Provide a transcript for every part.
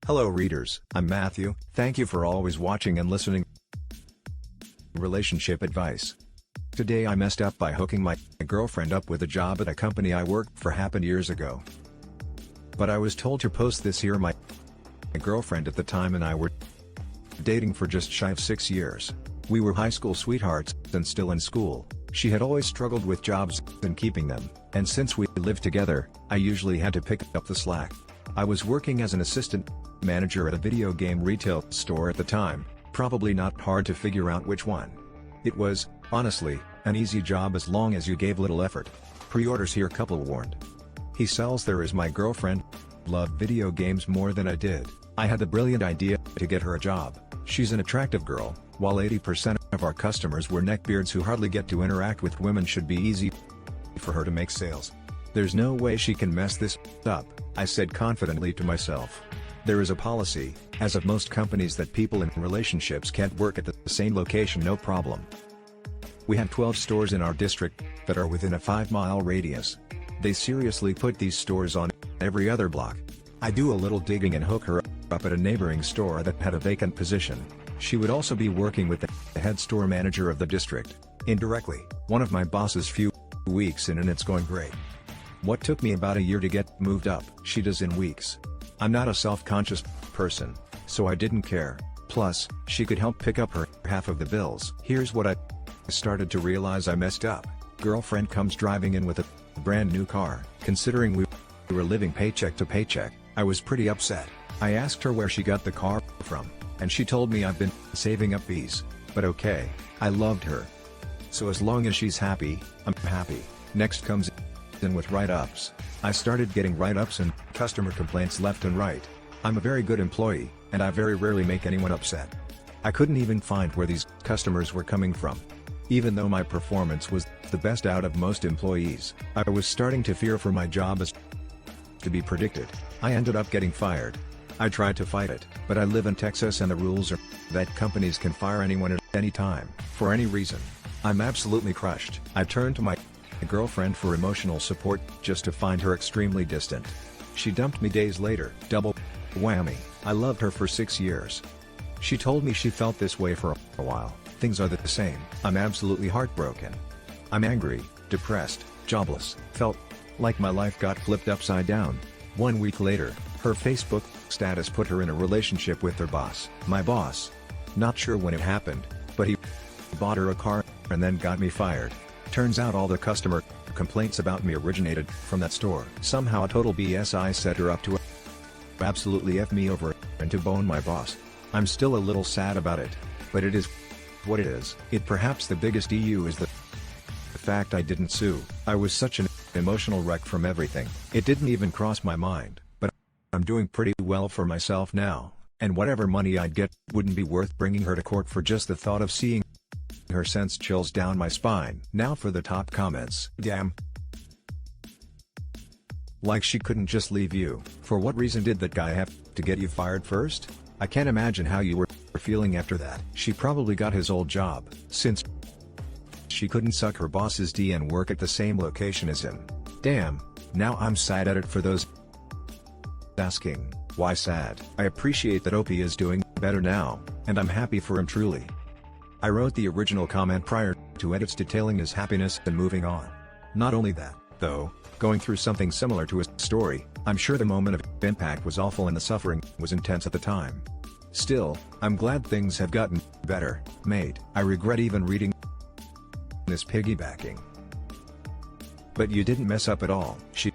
Hello readers, I'm Matthew. Thank you for always watching and listening. Relationship advice. Today I messed up by hooking my girlfriend up with a job at a company I worked for happened years ago. But I was told to post this here. My girlfriend at the time and I were dating for just shy of 6 years. We were high school sweethearts and still in school. She had always struggled with jobs and keeping them, and since we lived together, I usually had to pick up the slack. I was working as an assistant manager at a video game retail store at the time, probably not hard to figure out which one. It was, honestly, an easy job as long as you gave little effort. Pre-orders here, couple warned. He sells there is my girlfriend. Loved video games more than I did. I had the brilliant idea to get her a job. She's an attractive girl, while 80% of our customers were neckbeards who hardly get to interact with women. Should be easy for her to make sales. There's no way she can mess this up, I said confidently to myself. There is a policy, as of most companies, that people in relationships can't work at the same location. No problem. We have 12 stores in our district that are within a 5-mile radius. They seriously put these stores on every other block. I do a little digging and hook her up at a neighboring store that had a vacant position. She would also be working with the head store manager of the district, indirectly, one of my bosses. Few weeks in and it's going great. What took me about a year to get moved up, she does in weeks. I'm not a self-conscious person, so I didn't care. Plus, she could help pick up her half of the bills. Here's what I started to realize I messed up. Girlfriend comes driving in with a brand new car. Considering we were living paycheck to paycheck, I was pretty upset. I asked her where she got the car from, and she told me I've been saving up fees. But okay, I loved her. So as long as she's happy, I'm happy. Next comes in with write-ups. I started getting write-ups and customer complaints left and right. I'm a very good employee, and I very rarely make anyone upset. I couldn't even find where these customers were coming from. Even though my performance was the best out of most employees, I was starting to fear for my job. As to be predicted, I ended up getting fired. I tried to fight it, but I live in Texas and the rules are that companies can fire anyone at any time, for any reason. I'm absolutely crushed. I turned to my girlfriend for emotional support, just to find her extremely distant. She dumped me days later. Double whammy. I loved her for 6 years. She told me she felt this way for a while. Things are the same. I'm absolutely heartbroken. I'm angry, depressed, jobless. Felt like my life got flipped upside down. 1 week later, her Facebook status put her in a relationship with her boss. My boss. Not sure when it happened, but he bought her a car and then got me fired. Turns out all the customer complaints about me originated from that store. Somehow a total BS. I set her up to absolutely F me over and to bone my boss. I'm still a little sad about it, but it is what it is. Perhaps the biggest issue is the fact I didn't sue. I was such an emotional wreck from everything. It didn't even cross my mind, but I'm doing pretty well for myself now, and whatever money I'd get wouldn't be worth bringing her to court for. Just the thought of seeing her sends chills down my spine. Now for the top comments. Damn. Like she couldn't just leave you. For what reason did that guy have to get you fired first? I can't imagine how you were feeling after that. She probably got his old job, since she couldn't suck her boss's D and work at the same location as him. Damn, now I'm sad at it for those asking, why sad? I appreciate that Opie is doing better now, and I'm happy for him truly. I wrote the original comment prior to edits detailing his happiness and moving on. Not only that, though, going through something similar to his story, I'm sure the moment of impact was awful and the suffering was intense at the time. Still, I'm glad things have gotten better. Mate, I regret even reading this piggybacking. But you didn't mess up at all. She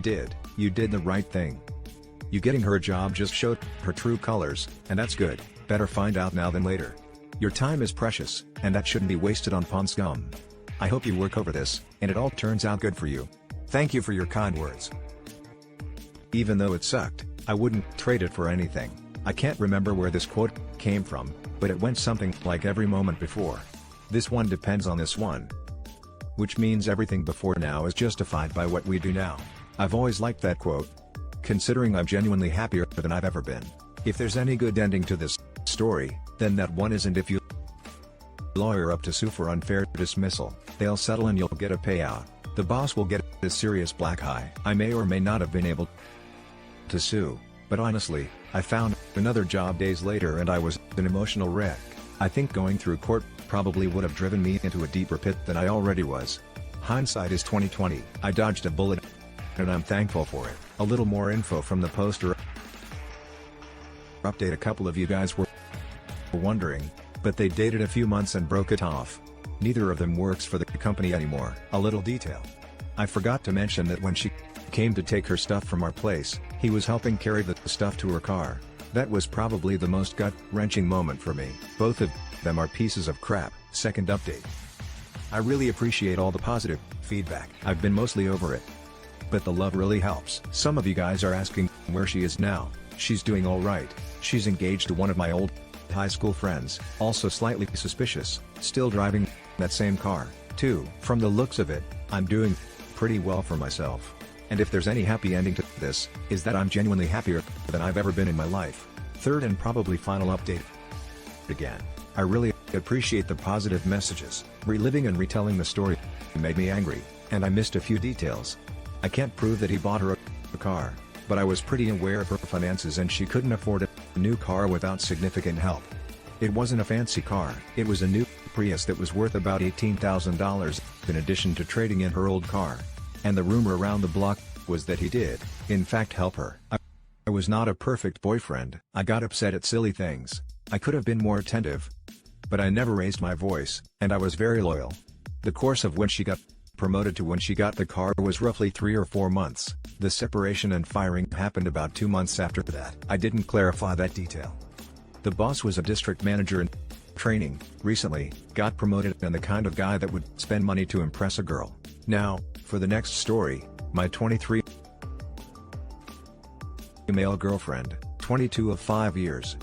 did. You did the right thing. You getting her a job just showed her true colors, and that's good. Better find out now than later. Your time is precious, and that shouldn't be wasted on pawn scum. I hope you work over this, and it all turns out good for you. Thank you for your kind words. Even though it sucked, I wouldn't trade it for anything. I can't remember where this quote came from, but it went something like every moment before this one depends on this one. Which means everything before now is justified by what we do now. I've always liked that quote. Considering I'm genuinely happier than I've ever been. If there's any good ending to this story, then that one isn't. If you lawyer up to sue for unfair dismissal, they'll settle and you'll get a payout. The boss will get a serious black eye. I may or may not have been able to sue. But honestly, I found another job days later and I was an emotional wreck. I think going through court probably would have driven me into a deeper pit than I already was. Hindsight is 20/20. I dodged a bullet, and I'm thankful for it. A little more info from the poster update. A couple of you guys were wondering, but they dated a few months and broke it off. Neither of them works for the company anymore. A little detail. I forgot to mention that when she came to take her stuff from our place, he was helping carry the stuff to her car. That was probably the most gut-wrenching moment for me. Both of them are pieces of crap. Second update. I really appreciate all the positive feedback. I've been mostly over it, but the love really helps. Some of you guys are asking where she is now. She's doing alright. She's engaged to one of my old high school friends, also slightly suspicious, still driving that same car, too. From the looks of it, I'm doing pretty well for myself. And if there's any happy ending to this, is that I'm genuinely happier than I've ever been in my life. Third and probably final update. Again, I really appreciate the positive messages. Reliving and retelling the story made me angry, and I missed a few details. I can't prove that he bought her a car, but I was pretty aware of her finances and she couldn't afford a new car without significant help. It wasn't a fancy car, it was a new Prius that was worth about $18,000, in addition to trading in her old car. And the rumor around the block was that he did, in fact, help her. I was not a perfect boyfriend. I got upset at silly things. I could have been more attentive, but I never raised my voice, and I was very loyal. The course of when she got promoted to when she got the car was roughly 3 or 4 months. The separation and firing happened about 2 months after that. I didn't clarify that detail. The boss was a district manager in training, recently, got promoted, and the kind of guy that would spend money to impress a girl. Now, for the next story, my 23 male girlfriend, 22 of 5 years,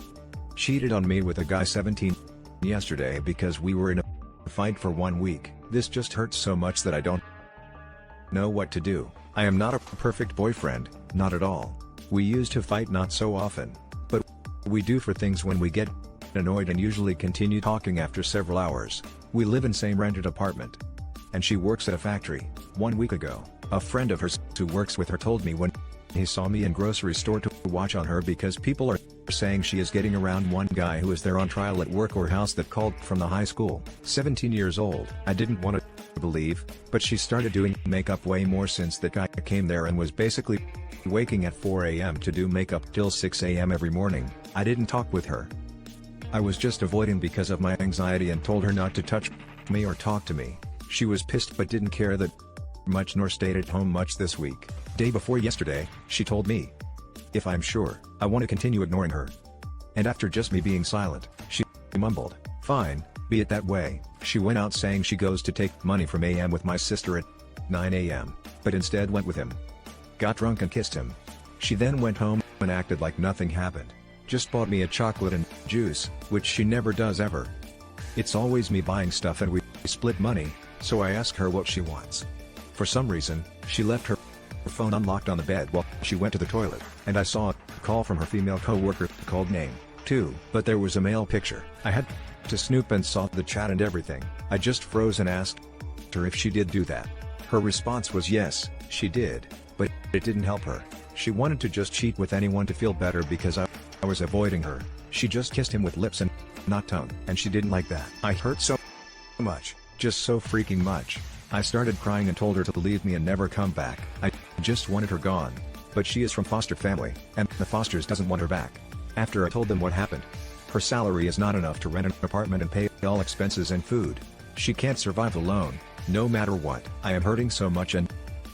cheated on me with a guy 17 yesterday because we were in a fight for 1 week. This just hurts so much that I don't know what to do. I am not a perfect boyfriend, not at all. We used to fight not so often, but we do for things when we get annoyed and usually continue talking after several hours. We live in same rented apartment, and she works at a factory. 1 week ago, a friend of hers who works with her told me when he saw me in grocery store to watch on her because people are saying she is getting around one guy who is there on trial at work or house that called from the high school. 17 years old. I didn't want to believe, but she started doing makeup way more since that guy came there and was basically waking at 4 a.m. to do makeup till 6 a.m. every morning. I didn't talk with her. I was just avoiding because of my anxiety and told her not to touch me or talk to me. She was pissed but didn't care that much nor stayed at home much this week. Day before yesterday, she told me if I'm sure I want to continue ignoring her. And after just me being silent, she mumbled, "Fine, be it that way." She went out saying she goes to take money from AM with my sister at 9 a.m., but instead went with him. Got drunk and kissed him. She then went home and acted like nothing happened. Just bought me a chocolate and juice, which she never does ever. It's always me buying stuff and we split money, so I ask her what she wants. For some reason, she left her phone unlocked on the bed while she went to the toilet, and I saw a call from her female co-worker called name, too, but there was a male picture. I had to snoop and saw the chat and everything. I just froze and asked her if she did do that. Her response was yes, she did, but it didn't help her. She wanted to just cheat with anyone to feel better because I was avoiding her. She just kissed him with lips and not tongue, and she didn't like that. I hurt so much, just so freaking much. I started crying and told her to leave me and never come back. I just wanted her gone. But she is from foster family, and the fosters doesn't want her back. After I told them what happened, her salary is not enough to rent an apartment and pay all expenses and food. She can't survive alone, no matter what. I am hurting so much and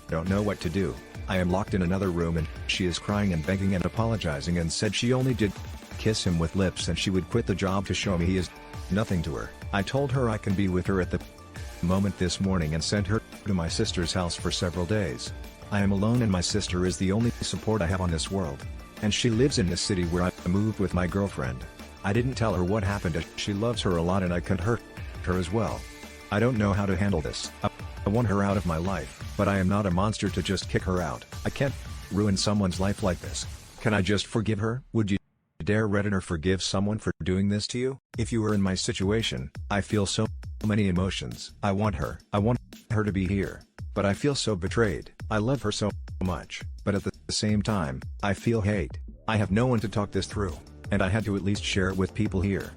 don't know what to do. I am locked in another room and she is crying and begging and apologizing and said she only did kiss him with lips and she would quit the job to show me he is nothing to her. I told her I can be with her at the moment this morning and sent her to my sister's house for several days. I am alone and my sister is the only support I have on this world. And she lives in the city where I moved with my girlfriend. I didn't tell her what happened as she loves her a lot and I could hurt her as well. I don't know how to handle this. I want her out of my life, but I am not a monster to just kick her out. I can't ruin someone's life like this. Can I just forgive her? Would you dare Redditor forgive someone for doing this to you? If you were in my situation, I feel so many emotions. I want her to be here, but I feel so betrayed. I love her so much, but at the same time, I feel hate. I have no one to talk this through, and I had to at least share it with people here.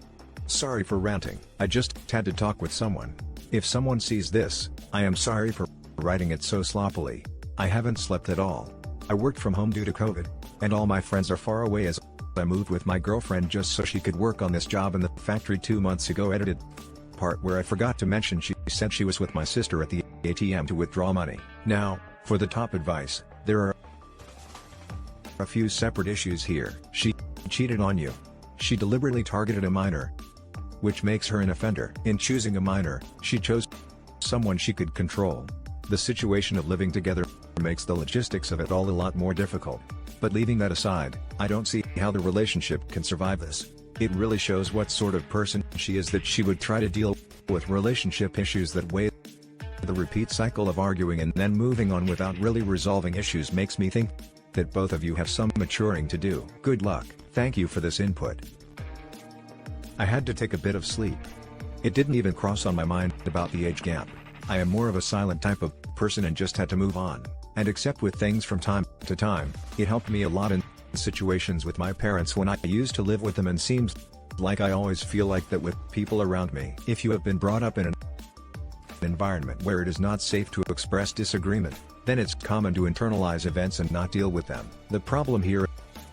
Sorry for ranting, I just had to talk with someone. If someone sees this, I am sorry for writing it so sloppily. I haven't slept at all. I worked from home due to COVID, and all my friends are far away as I moved with my girlfriend just so she could work on this job in the factory 2 months ago. Edited part where I forgot to mention she said she was with my sister at the ATM to withdraw money. Now, for the top advice, there are a few separate issues here. She cheated on you. She deliberately targeted a minor, which makes her an offender. In choosing a minor, she chose someone she could control. The situation of living together makes the logistics of it all a lot more difficult. But leaving that aside, I don't see how the relationship can survive this. It really shows what sort of person she is that she would try to deal with relationship issues that way. The repeat cycle of arguing and then moving on without really resolving issues makes me think that both of you have some maturing to do. Good luck. Thank you for this input. I had to take a bit of sleep. It didn't even cross on my mind about the age gap. I am more of a silent type of person and just had to move on, and accept with things from time to time. It helped me a lot in situations with my parents when I used to live with them, and seems like I always feel like that with people around me. If you have been brought up in an environment where it is not safe to express disagreement, then it's common to internalize events and not deal with them. The problem here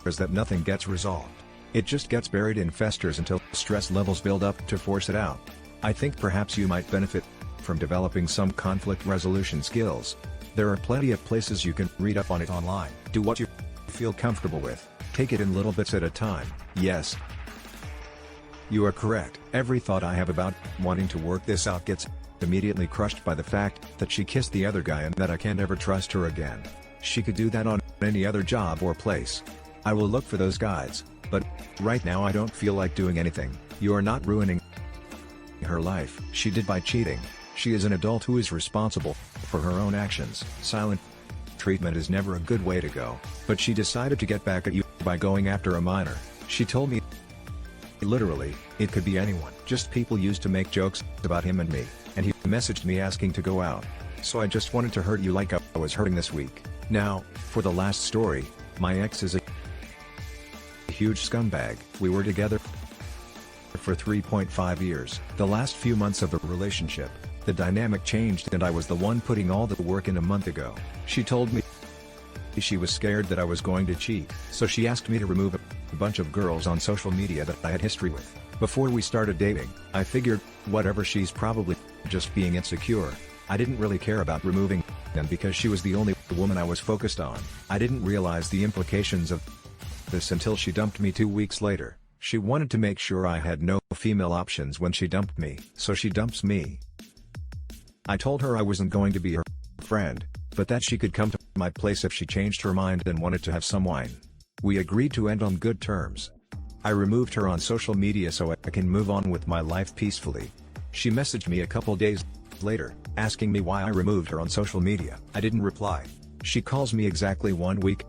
is that nothing gets resolved. It just gets buried and festers until stress levels build up to force it out. I think perhaps you might benefit from developing some conflict resolution skills. There are plenty of places you can read up on it online. Do what you feel comfortable with. Take it in little bits at a time. Yes, you are correct. Every thought I have about wanting to work this out gets immediately crushed by the fact that she kissed the other guy and that I can't ever trust her again. She could do that on any other job or place. I will look for those guides, but right now I don't feel like doing anything. You are not ruining her life. She did by cheating. She is an adult who is responsible for her own actions. Silent treatment is never a good way to go, but she decided to get back at you by going after a minor. She told me literally, it could be anyone. Just people used to make jokes about him and me, and he messaged me asking to go out. So I just wanted to hurt you like I was hurting this week. Now, for the last story, my ex is a huge scumbag. We were together for 3.5 years. The last few months of the relationship, the dynamic changed and I was the one putting all the work in a month ago. She told me she was scared that I was going to cheat, so she asked me to remove a bunch of girls on social media that I had history with. Before we started dating, I figured, whatever, she's probably just being insecure. I didn't really care about removing them because she was the only woman I was focused on. I didn't realize the implications of this until she dumped me 2 weeks later. She wanted to make sure I had no female options when she dumped me, so she dumps me. I told her I wasn't going to be her friend, but that she could come to my place if she changed her mind and wanted to have some wine. We agreed to end on good terms. I removed her on social media so I can move on with my life peacefully. She messaged me a couple days later, asking me why I removed her on social media. I didn't reply. She calls me exactly 1 week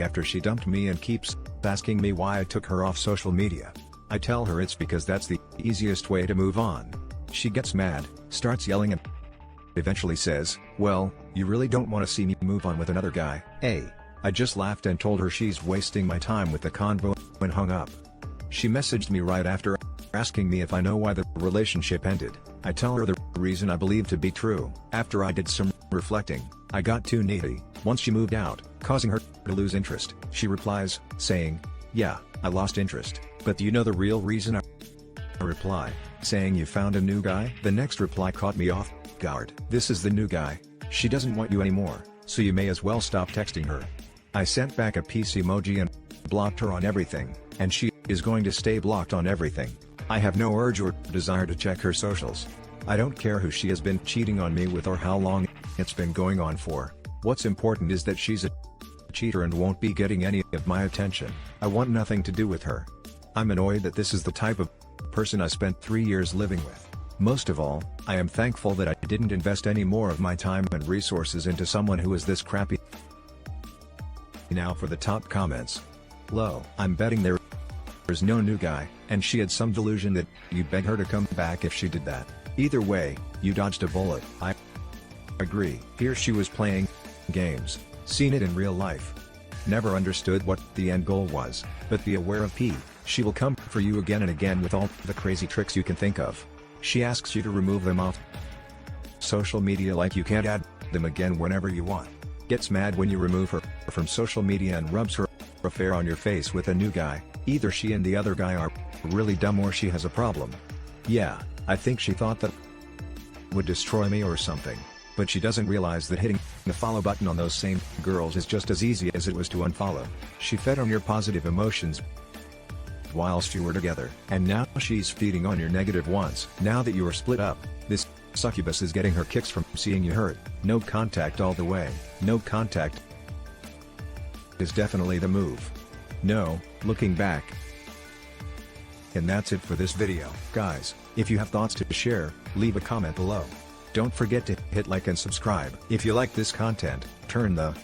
after she dumped me and keeps asking me why I took her off social media. I tell her it's because that's the easiest way to move on. She gets mad, starts yelling and eventually says, "Well, you really don't want to see me move on with another guy, eh?" I just laughed and told her she's wasting my time with the convo and hung up. She messaged me right after, asking me if I know why the relationship ended. I tell her the reason I believe to be true. After I did some reflecting, I got too needy. Once she moved out, causing her to lose interest. She replies, saying, "Yeah, I lost interest, but do you know the real reason?" I reply, saying, "You found a new guy?" The next reply caught me off guard. "This is the new guy. She doesn't want you anymore, so you may as well stop texting her." I sent back a peace emoji and blocked her on everything, and she is going to stay blocked on everything. I have no urge or desire to check her socials. I don't care who she has been cheating on me with or how long it's been going on for. What's important is that she's a cheater and won't be getting any of my attention. I want nothing to do with her. I'm annoyed that this is the type of person I spent 3 years living with. Most of all, I am thankful that I didn't invest any more of my time and resources into someone who is this crappy. Now for the top comments. Low. I'm betting there's no new guy, and she had some delusion that you'd beg her to come back if she did that. Either way, you dodged a bullet. I agree. Here she was playing games. Seen it in real life. Never understood what the end goal was, but be aware of P. She will come for you again and again with all the crazy tricks you can think of. She asks you to remove them off social media like you can't add them again whenever you want. Gets mad when you remove her from social media and rubs her affair on your face with a new guy. Either she and the other guy are really dumb or she has a problem. Yeah, I think she thought that would destroy me or something. But she doesn't realize that hitting the follow button on those same girls is just as easy as it was to unfollow. She fed on your positive emotions whilst you were together, and now she's feeding on your negative ones. Now that you are split up, this succubus is getting her kicks from seeing you hurt. No contact all the way. No contact is definitely the move. No, looking back. And that's it for this video. Guys, if you have thoughts to share, leave a comment below. Don't forget to hit like and subscribe. If you like this content, turn the